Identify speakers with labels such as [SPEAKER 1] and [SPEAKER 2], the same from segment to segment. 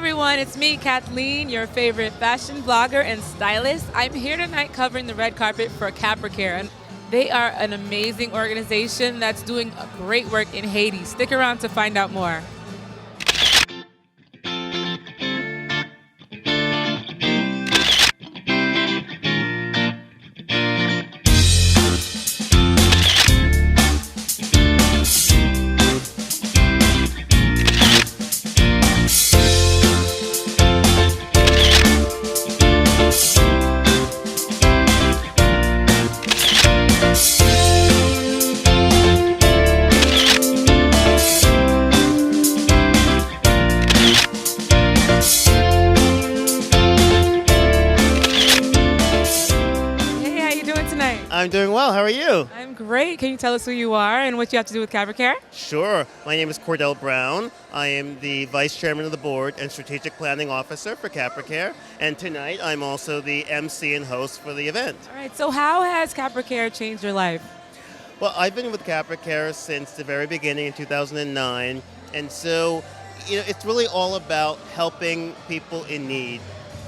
[SPEAKER 1] everyone, it's me, Kathleen, your favorite fashion blogger and stylist. I'm here tonight covering the red carpet for CapraCare. And they are an amazing organization that's doing great work in Haiti. Stick around to find out more.
[SPEAKER 2] I'm doing well. How are you?
[SPEAKER 1] I'm great. Can you tell us who you are and what you have to do with CapraCare?
[SPEAKER 2] Sure. My name is Cordell Brown. I am the Vice Chairman of the Board and Strategic Planning Officer for CapraCare. And tonight I'm also the MC and host for the event.
[SPEAKER 1] All right. So how has CapraCare changed your life?
[SPEAKER 2] Well, I've been with CapraCare since the very beginning in 2009. And so, it's really all about helping people in need.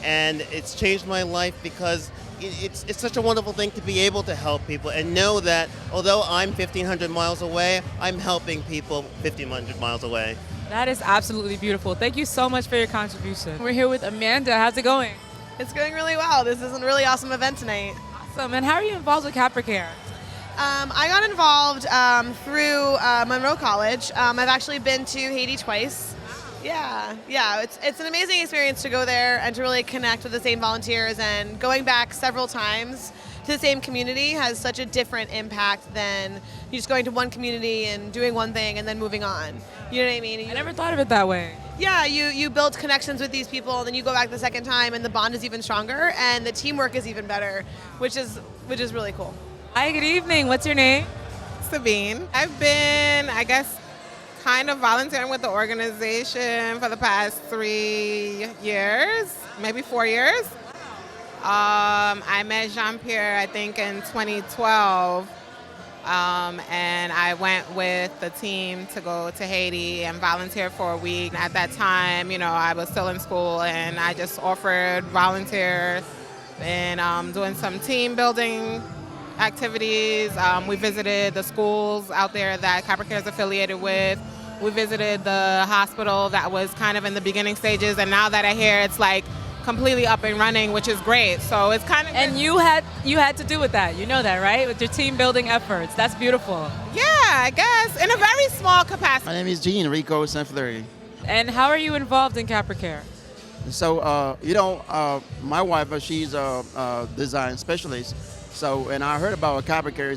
[SPEAKER 2] And it's changed my life because it's such a wonderful thing to be able to help people and know that although I'm 1,500 miles away, I'm helping people 1,500 miles away.
[SPEAKER 1] That is absolutely beautiful. Thank you so much for your contribution. We're here with Amanda. How's it going?
[SPEAKER 3] It's going really well. This is a really awesome event tonight.
[SPEAKER 1] Awesome. And how are you involved with CapraCare?
[SPEAKER 3] I got involved through Monroe College. I've actually been to Haiti twice. Yeah, it's an amazing experience to go there and to really connect with the same volunteers, and going back several times to the same community has such a different impact than you just going to one community and doing one thing and then moving on. You know what I mean?
[SPEAKER 1] I never thought of it that way.
[SPEAKER 3] Yeah, you build connections with these people, and then you go back the second time and the bond is even stronger and the teamwork is even better, which is really cool.
[SPEAKER 1] Hi, good evening. What's your name?
[SPEAKER 4] Sabine. I've been, kind of volunteering with the organization for the past 3 years, maybe 4 years. I met Jean-Pierre, I think, in 2012, and I went with the team to go to Haiti and volunteer for a week. At that time, I was still in school, and I just offered volunteer and doing some team building activities. We visited the schools out there that CapraCare is affiliated with. We visited the hospital that was kind of in the beginning stages, and now that I hear it's like completely up and running, which is great. So it's kind of
[SPEAKER 1] And you had to do with that. You know that, right? With your team building efforts. That's beautiful.
[SPEAKER 4] Yeah, I guess in a very small capacity.
[SPEAKER 5] My name is Gene Rico St. Fleury.
[SPEAKER 1] And how are you involved in CapraCare?
[SPEAKER 5] So, my wife, she's a design specialist. So, and I heard about CapraCare,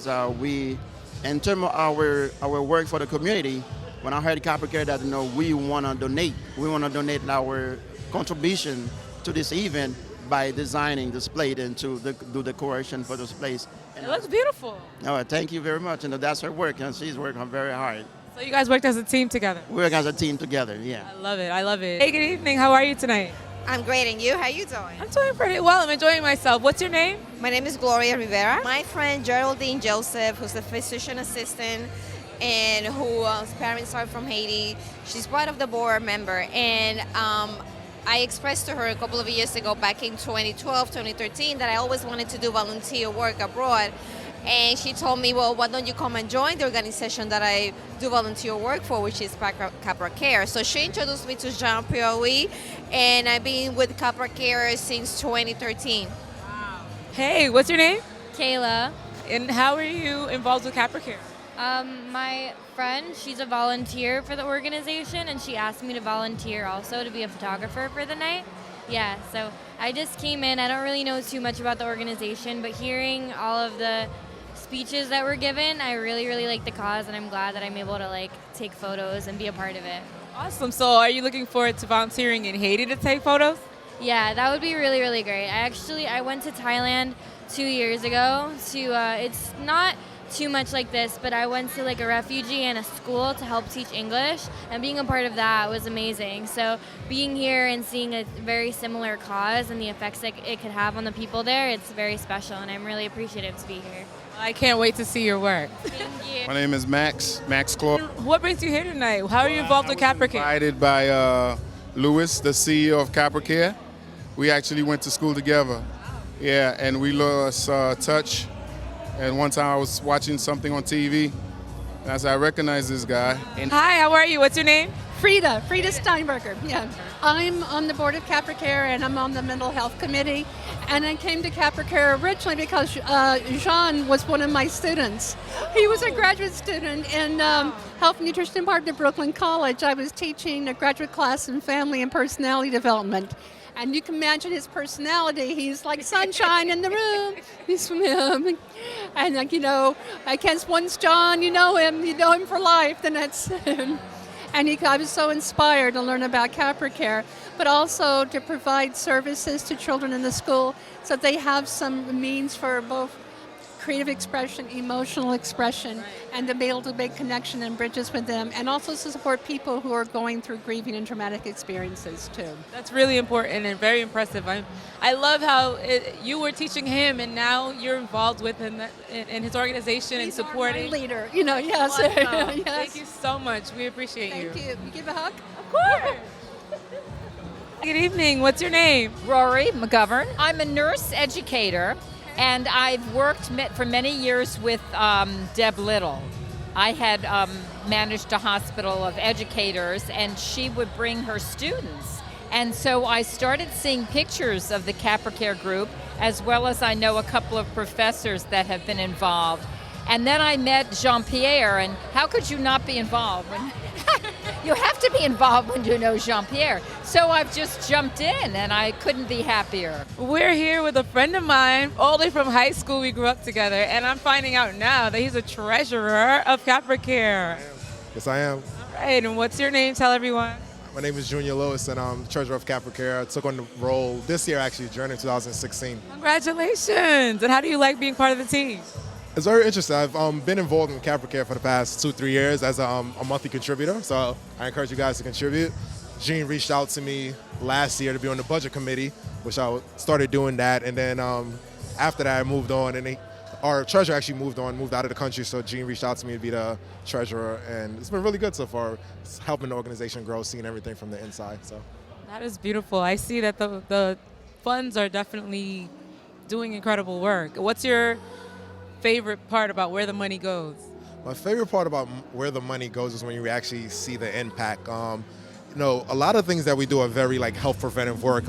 [SPEAKER 5] in terms of our work for the community, when I heard CapraCare that, we want to donate our contribution to this event by designing this plate and to do decoration for this place.
[SPEAKER 1] It looks beautiful.
[SPEAKER 5] Oh, thank you very much. And that's her work, and she's working very hard.
[SPEAKER 1] So you guys worked as a team together?
[SPEAKER 5] We work as a team together, yeah.
[SPEAKER 1] I love it. Hey, good evening. How are you tonight?
[SPEAKER 6] I'm great, and you? How you doing?
[SPEAKER 1] I'm doing pretty well. I'm enjoying myself. What's your name?
[SPEAKER 6] My name is Gloria Rivera. My friend Geraldine Joseph, who's a physician assistant and whose parents are from Haiti, she's part of the board member. And I expressed to her a couple of years ago, back in 2012, 2013, that I always wanted to do volunteer work abroad. And she told me, well, why don't you come and join the organization that I do volunteer work for, which is CapraCare. So she introduced me to Jean-Pierre, and I've been with CapraCare since 2013.
[SPEAKER 1] Wow. Hey, what's your name?
[SPEAKER 7] Kayla.
[SPEAKER 1] And how are you involved with CapraCare?
[SPEAKER 7] My friend, she's a volunteer for the organization, and she asked me to volunteer also to be a photographer for the night. Yeah, so I just came in. I don't really know too much about the organization, but hearing all of the speeches that were given, I really, really like the cause, and I'm glad that I'm able to take photos and be a part of it.
[SPEAKER 1] Awesome. So are you looking forward to volunteering in Haiti to take photos?
[SPEAKER 7] Yeah, that would be really, really great. I went to Thailand 2 years ago it's not too much like this, but I went to a refugee and a school to help teach English, and being a part of that was amazing. So being here and seeing a very similar cause and the effects that it could have on the people there, it's very special, and I'm really appreciative to be here.
[SPEAKER 1] I can't wait to see your work.
[SPEAKER 7] Thank you.
[SPEAKER 8] My name is Max Clark.
[SPEAKER 1] What brings you here tonight? How are you involved with CapraCare?
[SPEAKER 8] Invited by Louis, the CEO of CapraCare. We actually went to school together. Yeah, and we lost touch. And one time I was watching something on TV, and I said, I recognize this guy. And
[SPEAKER 1] Hi, how are you? What's your name?
[SPEAKER 9] Frida Steinberger. Yeah, I'm on the board of CapraCare and I'm on the mental health committee. And I came to CapraCare originally because Jean was one of my students. He was a graduate student in Health and Nutrition Department at Brooklyn College. I was teaching a graduate class in family and personality development. And you can imagine his personality. He's like sunshine in the room. He's from him. And like, once John, you know him for life, then that's him. And I was so inspired to learn about CapraCare, but also to provide services to children in the school so they have some means for both creative expression, emotional expression, and to be able to make connection and bridges with them, and also to support people who are going through grieving and traumatic experiences too.
[SPEAKER 1] That's really important and very impressive. I love how you were teaching him, and now you're involved with him in his organization and supporting.
[SPEAKER 9] He's our leader, yes.
[SPEAKER 1] Awesome.
[SPEAKER 9] Yes.
[SPEAKER 1] Thank you so much. We appreciate you.
[SPEAKER 9] Thank you. You give a hug?
[SPEAKER 1] Of course. Good evening. What's your name?
[SPEAKER 10] Rory McGovern. I'm a nurse educator, and I've worked for many years with Deb Little. I had managed a hospital of educators, and she would bring her students. And so I started seeing pictures of the CapraCare group, as well as I know a couple of professors that have been involved. And then I met Jean-Pierre, and how could you not be involved? You have to be involved when you know Jean-Pierre. So I've just jumped in, and I couldn't be happier.
[SPEAKER 1] We're here with a friend of mine, all the way from high school. We grew up together, and I'm finding out now that he's a treasurer of CapraCare.
[SPEAKER 11] Yes, I am.
[SPEAKER 1] All right, and what's your name? Tell everyone.
[SPEAKER 11] My name is Junior Lewis, and I'm treasurer of CapraCare. I took on the role this year, actually, during 2016.
[SPEAKER 1] Congratulations! And how do you like being part of the team?
[SPEAKER 11] It's very interesting. I've been involved in CapraCare for the past 2-3 years as a monthly contributor, so I encourage you guys to contribute. Jean reached out to me last year to be on the budget committee, which I started doing that, and then after that I moved on, and our treasurer actually moved out of the country, so Jean reached out to me to be the treasurer, and it's been really good so far. It's helping the organization grow, seeing everything from the inside. So
[SPEAKER 1] That is beautiful. I see that the funds are definitely doing incredible work. What's your favorite part about where the money goes?
[SPEAKER 11] My favorite part about where the money goes is when you actually see the impact. A lot of things that we do are very health preventive work.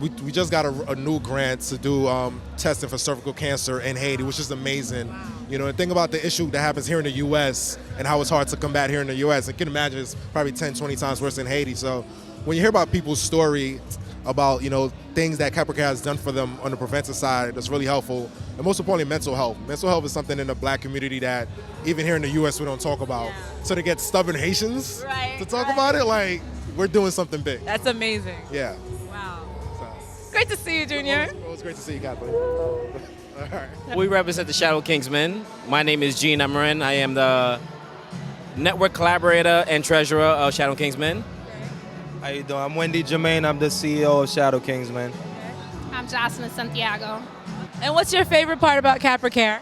[SPEAKER 11] We just got a new grant to do testing for cervical cancer in Haiti, which is amazing. Wow. And think about the issue that happens here in the U.S. and how it's hard to combat here in the U.S. I can imagine it's probably 10, 20 times worse in Haiti. So when you hear about people's story about things that CapraCare has done for them on the preventive side, that's really helpful. And most importantly, mental health. Mental health is something in the Black community that even here in the U.S. we don't talk about. Yeah. So to get stubborn Haitians to talk about it, we're doing something big.
[SPEAKER 1] That's amazing.
[SPEAKER 11] Yeah.
[SPEAKER 1] Wow. Great to see you, Junior.
[SPEAKER 11] Well, it's great to see you, Kathleen. All right.
[SPEAKER 12] We represent the Shadow Kingsmen. My name is Gene Emerin. I am the network collaborator and treasurer of Shadow Kingsmen.
[SPEAKER 13] How you doing? I'm Wendy Jermaine. I'm the CEO of Shadow Kingsmen.
[SPEAKER 14] I'm Jocelyn Santiago.
[SPEAKER 1] And what's your favorite part about CapraCare?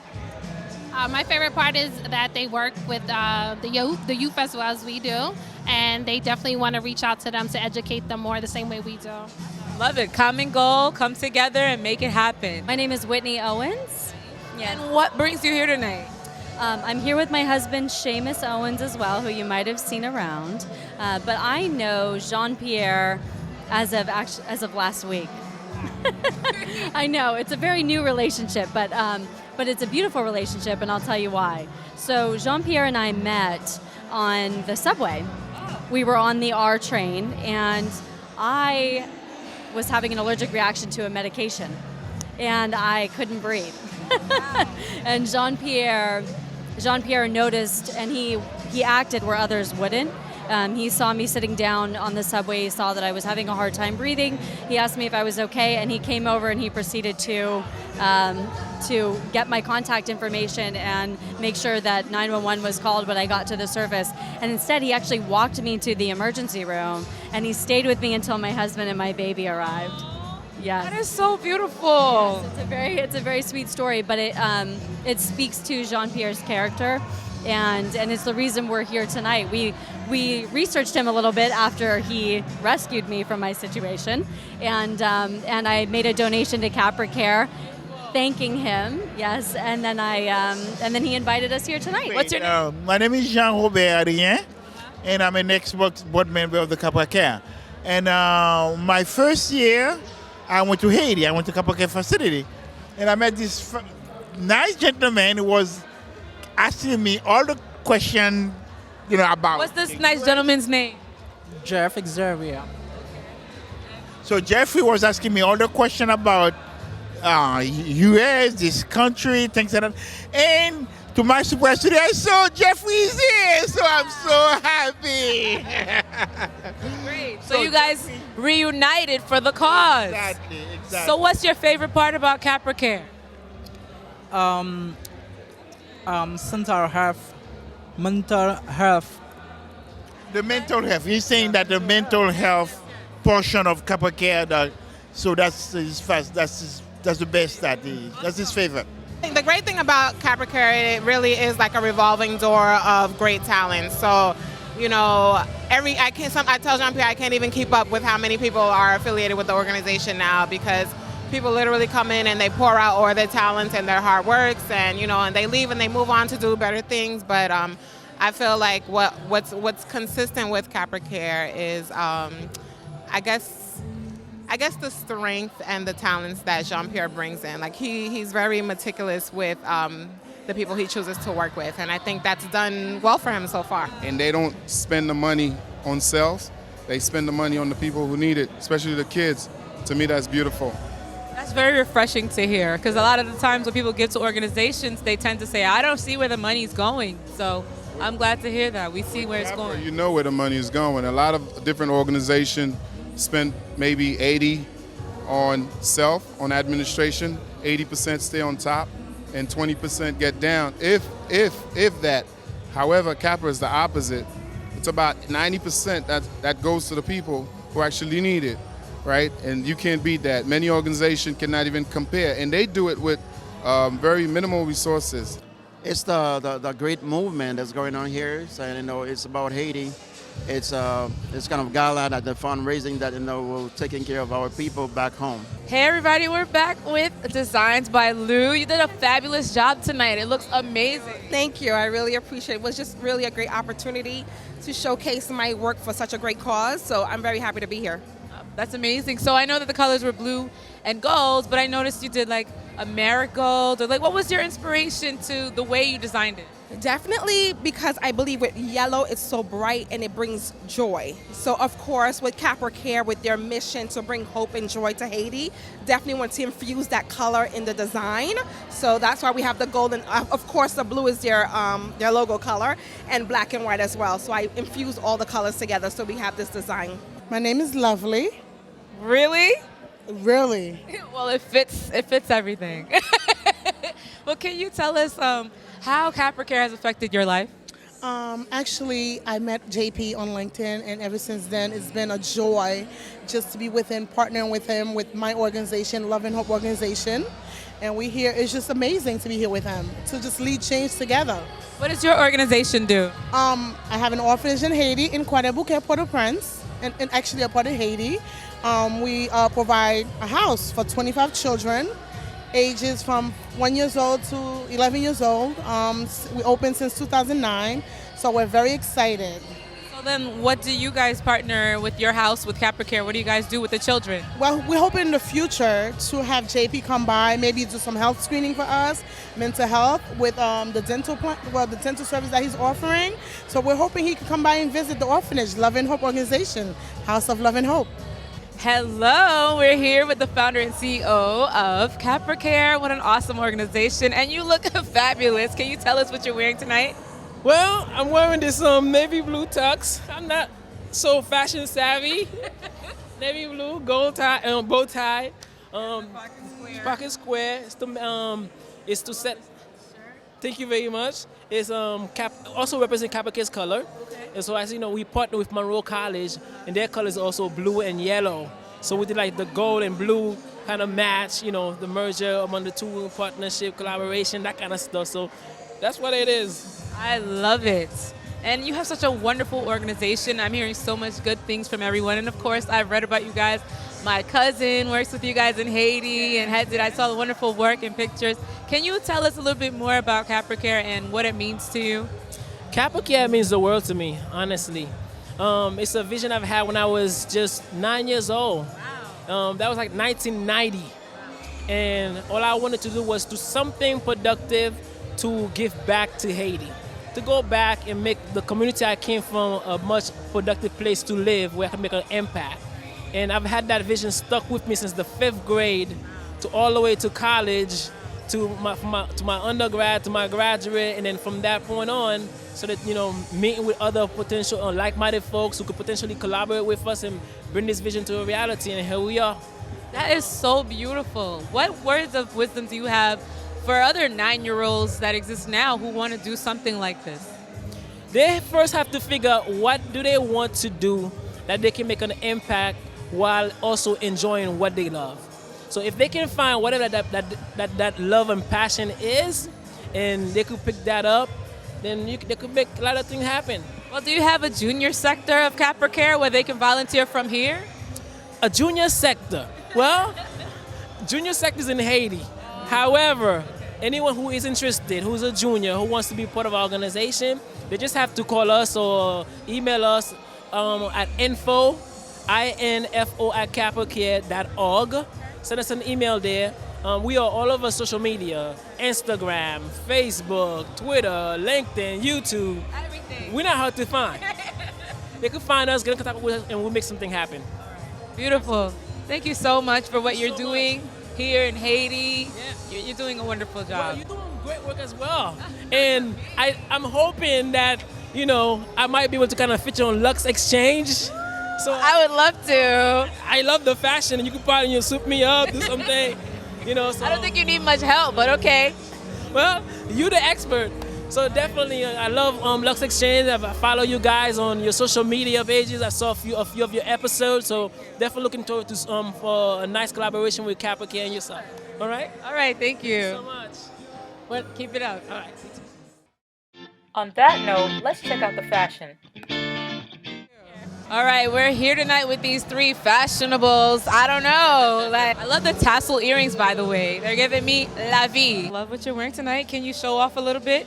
[SPEAKER 14] My favorite part is that they work with the youth as well as we do, and they definitely want to reach out to them to educate them more the same way we do.
[SPEAKER 1] Love it. Common goal, come together and make it happen.
[SPEAKER 15] My name is Whitney Owens.
[SPEAKER 1] Yes. And what brings you here tonight?
[SPEAKER 15] I'm here with my husband, Seamus Owens, as well, who you might have seen around. But I know Jean-Pierre as of last week. I know, it's a very new relationship, but it's a beautiful relationship, and I'll tell you why. So Jean-Pierre and I met on the subway. We were on the R train, and I was having an allergic reaction to a medication, and I couldn't breathe. And Jean-Pierre noticed, and he acted where others wouldn't. He saw me sitting down on the subway. He saw that I was having a hard time breathing. He asked me if I was okay, and he came over and he proceeded to get my contact information and make sure that 911 was called when I got to the service. And instead, he actually walked me to the emergency room, and he stayed with me until my husband and my baby arrived. Yes.
[SPEAKER 1] That is so beautiful.
[SPEAKER 15] Yes, it's a very sweet story, but it speaks to Jean-Pierre's character and it's the reason we're here tonight. We researched him a little bit after he rescued me from my situation, and I made a donation to CapraCare, thanking him. Yes, and then he invited us here tonight.
[SPEAKER 1] What's your name?
[SPEAKER 16] My name is Jean-Robert Adrien, and I'm an ex-board member of the CapraCare. And my first year, I went to Haiti. I went to CapraCare facility, and I met this nice gentleman who was asking me all the questions, about.
[SPEAKER 1] What's this nice gentleman's name?
[SPEAKER 17] Jeff Xavier.
[SPEAKER 16] So Jeffrey was asking me all the questions about U.S., this country, things like that. And to my surprise today, I saw Jeffrey is here, so I'm so happy.
[SPEAKER 1] Great. So you guys reunited for the cause.
[SPEAKER 16] Exactly.
[SPEAKER 1] So what's your favorite part about CapraCare?
[SPEAKER 17] Mental health.
[SPEAKER 16] The mental health. He's saying that the mental health portion of CapraCare, so that's the best that's his favorite.
[SPEAKER 4] The great thing about CapraCare, it really is like a revolving door of great talent. So, I tell Jean-Pierre I can't even keep up with how many people are affiliated with the organization now, because people literally come in and they pour out all their talents and their hard works, and and they leave and they move on to do better things. But I feel like what's consistent with CapraCare is I guess the strength and the talents that Jean-Pierre brings in. Like he's very meticulous with the people he chooses to work with, and I think that's done well for him so far.
[SPEAKER 8] And they don't spend the money on sales. They spend the money on the people who need it, especially the kids. To me, that's beautiful.
[SPEAKER 1] That's very refreshing to hear, because a lot of the times when people get to organizations, they tend to say, I don't see where the money's going. So I'm glad to hear that. We see where it's going.
[SPEAKER 8] You know where the money is going. A lot of different organizations spend maybe 80 on self, on administration, 80% stay on top, and 20% get down, if that. However, Capra is the opposite. It's about 90% that goes to the people who actually need it, right? And you can't beat that. Many organizations cannot even compare, and they do it with very minimal resources.
[SPEAKER 5] It's the great movement that's going on here. So, it's about Haiti. It's kind of Gala, that the fundraising that will taking care of our people back home.
[SPEAKER 1] Hey everybody, we're back with Designs by Lou. You did a fabulous job tonight. It looks amazing.
[SPEAKER 18] Thank you. I really appreciate it. It was just really a great opportunity to showcase my work for such a great cause. So I'm very happy to be here.
[SPEAKER 1] That's amazing. So I know that the colors were blue and gold, but I noticed you did like a marigold, or like, what was your inspiration to the way you designed it?
[SPEAKER 18] Definitely because I believe with yellow, it's so bright and it brings joy. So of course with CapraCare, with their mission to bring hope and joy to Haiti, definitely want to infuse that color in the design. So that's why we have the gold, and of course the blue is their logo color, and black and white as well. So I infuse all the colors together so we have this design.
[SPEAKER 19] My name is Lovely.
[SPEAKER 1] Really?
[SPEAKER 19] Really?
[SPEAKER 1] Well, it fits everything. Well, can you tell us how CapraCare has affected your life?
[SPEAKER 19] Actually, I met JP on LinkedIn, and ever since then, it's been a joy just to be with him, partnering with him, with my organization, Love and Hope Organization. And we here, it's just amazing to be here with him, to just lead change together.
[SPEAKER 1] What does your organization do?
[SPEAKER 19] I have an orphanage in Haiti, in Croix-des-Bouquets, Port-au-Prince, and actually a part of Haiti. We provide a house for 25 children, ages from 1 year old to 11 years old. We opened since 2009, so we're very excited.
[SPEAKER 1] So then what do you guys partner with your house, with CapraCare? What do you guys do with the children?
[SPEAKER 19] Well, we're hoping in the future to have JP come by, maybe do some health screening for us, mental health, with the dental service that he's offering. So we're hoping he can come by and visit the orphanage, Love and Hope Organization, House of Love and Hope.
[SPEAKER 1] Hello, we're here with the founder and CEO of CapraCare. What an awesome organization, and you look fabulous. Can you tell us what you're wearing tonight?
[SPEAKER 20] Well, I'm wearing this navy blue tux. I'm not so fashion savvy. Navy blue, gold tie, bow tie, pocket square. It's to set. Thank you very much. It's also represent CapraCare's color. And so as you know, we partner with Monroe College, and their color is also blue and yellow. So we did like the gold and blue kind of match, the merger among the two, partnership, collaboration, that kind of stuff. So that's what it is.
[SPEAKER 1] I love it. And you have such a wonderful organization. I'm hearing so much good things from everyone. And of course, I've read about you guys. My cousin works with you guys in Haiti, and I saw the wonderful work and pictures. Can you tell us a little bit more about CapraCare and what it means to you?
[SPEAKER 20] CapraCare means the world to me, honestly. It's a vision I've had when I was just 9 years old. That was like 1990. And all I wanted to do was do something productive to give back to Haiti. To go back and make the community I came from a much productive place to live where I can make an impact. And I've had that vision stuck with me since the 5th grade to all the way to college, to my undergrad, to my graduate, and then from that point on, so that, meeting with other potential like-minded folks who could potentially collaborate with us and bring this vision to a reality, and here we are.
[SPEAKER 1] That is so beautiful. What words of wisdom do you have for other 9-year-olds that exist now who want to do something like this?
[SPEAKER 20] They first have to figure out what do they want to do that they can make an impact while also enjoying what they love. So if they can find whatever that love and passion is, and they could pick that up, then they could make a lot of things happen.
[SPEAKER 1] Well, do you have a junior sector of CapraCare where they can volunteer from here?
[SPEAKER 20] A junior sector? Well, junior sector is in Haiti. However, anyone who is interested, who's a junior, who wants to be part of our organization, they just have to call us or email us at info@capracare.org. Send us an email there. We are all over social media: Instagram, Facebook, Twitter, LinkedIn, YouTube. Everything. We're not hard to find. They can find us, get in contact with us, and we'll make something happen.
[SPEAKER 1] Beautiful. Thank you so much for what you're doing here in Haiti. Yeah. You're doing a wonderful job.
[SPEAKER 20] Well, you're doing great work as well. And I'm hoping that, I might be able to kind of fit you on Luxe Exchange. So
[SPEAKER 1] I would love to.
[SPEAKER 20] I love the fashion, and you could probably soup me up, do something. So.
[SPEAKER 1] I don't think you need much help, but okay.
[SPEAKER 20] Well, you're the expert. So definitely, I love Luxe Exchange. I follow you guys on your social media pages. I saw a few of your episodes. So definitely looking forward to for a nice collaboration with CapraCare and yourself. All right?
[SPEAKER 1] All right, thank you.
[SPEAKER 20] Thank you so much.
[SPEAKER 1] Well, keep it up.
[SPEAKER 20] All right.
[SPEAKER 1] On that note, let's check out the fashion. All right, we're here tonight with these 3 fashionables. I don't know. I love the tassel earrings, by the way. They're giving me la vie. Love what you're wearing tonight. Can you show off a little bit?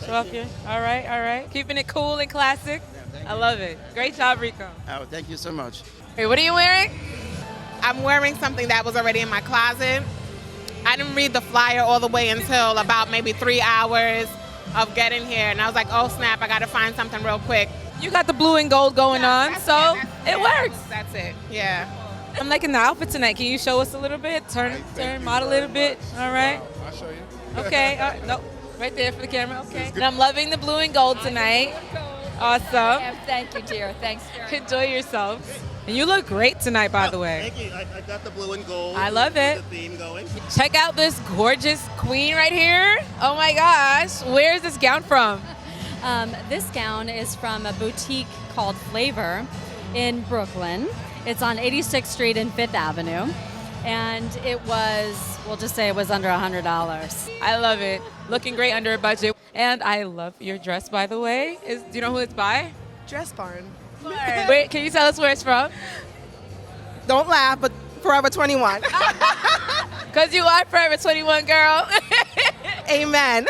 [SPEAKER 1] Show off your. All right. Keeping it cool and classic. I love it. Great job, Rico.
[SPEAKER 5] Oh, thank you so much.
[SPEAKER 1] Hey, what are you wearing?
[SPEAKER 4] I'm wearing something that was already in my closet. I didn't read the flyer all the way until about maybe 3 hours of getting here, and I was like, oh snap, I gotta find something real quick.
[SPEAKER 1] You got the blue and gold going on, so it works.
[SPEAKER 4] That's it, yeah.
[SPEAKER 1] I'm liking the outfit tonight. Can you show us a little bit? Turn, model a little bit. All right.
[SPEAKER 8] I'll show you.
[SPEAKER 1] Okay. No, right there for the camera. Okay. And I'm loving the blue and gold tonight. Awesome.
[SPEAKER 10] Yeah, thank you, dear. Thanks very much.
[SPEAKER 1] Enjoy yourself. And you look great tonight, by the way.
[SPEAKER 2] Thank you. I got the blue and gold.
[SPEAKER 1] I love it.
[SPEAKER 2] The theme going.
[SPEAKER 1] Check out this gorgeous queen right here. Oh my gosh. Where is this gown from?
[SPEAKER 15] This gown is from a boutique called Flavor in Brooklyn. It's on 86th Street and 5th Avenue. And it was, we'll just say it was under $100.
[SPEAKER 1] I love it. Looking great under a budget. And I love your dress, by the way. Do you know who it's by?
[SPEAKER 3] Dress Barn.
[SPEAKER 1] Wait, can you tell us where it's from?
[SPEAKER 18] Don't laugh, but Forever 21.
[SPEAKER 1] Because you are Forever 21, girl.
[SPEAKER 18] Amen.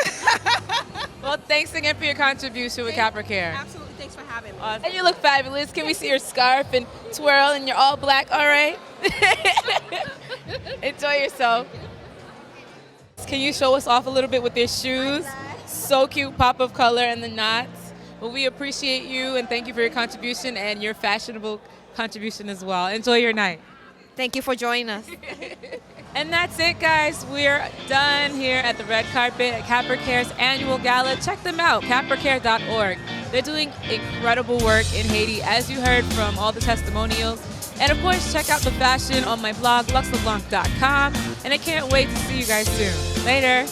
[SPEAKER 1] Well, thanks again for your contribution with CapraCare.
[SPEAKER 18] Absolutely. Thanks for having me.
[SPEAKER 1] And you look fabulous. Can we see your scarf and twirl and you're all black? All right. Enjoy yourself. Can you show us off a little bit with your shoes? So cute, pop of color and the knots. Well, we appreciate you and thank you for your contribution and your fashionable contribution as well. Enjoy your night.
[SPEAKER 6] Thank you for joining us.
[SPEAKER 1] And that's it, guys. We're done here at the red carpet at CapraCare's annual gala. Check them out, capracare.org. They're doing incredible work in Haiti, as you heard from all the testimonials. And of course, check out the fashion on my blog, luxeleblanc.com. And I can't wait to see you guys soon. Later.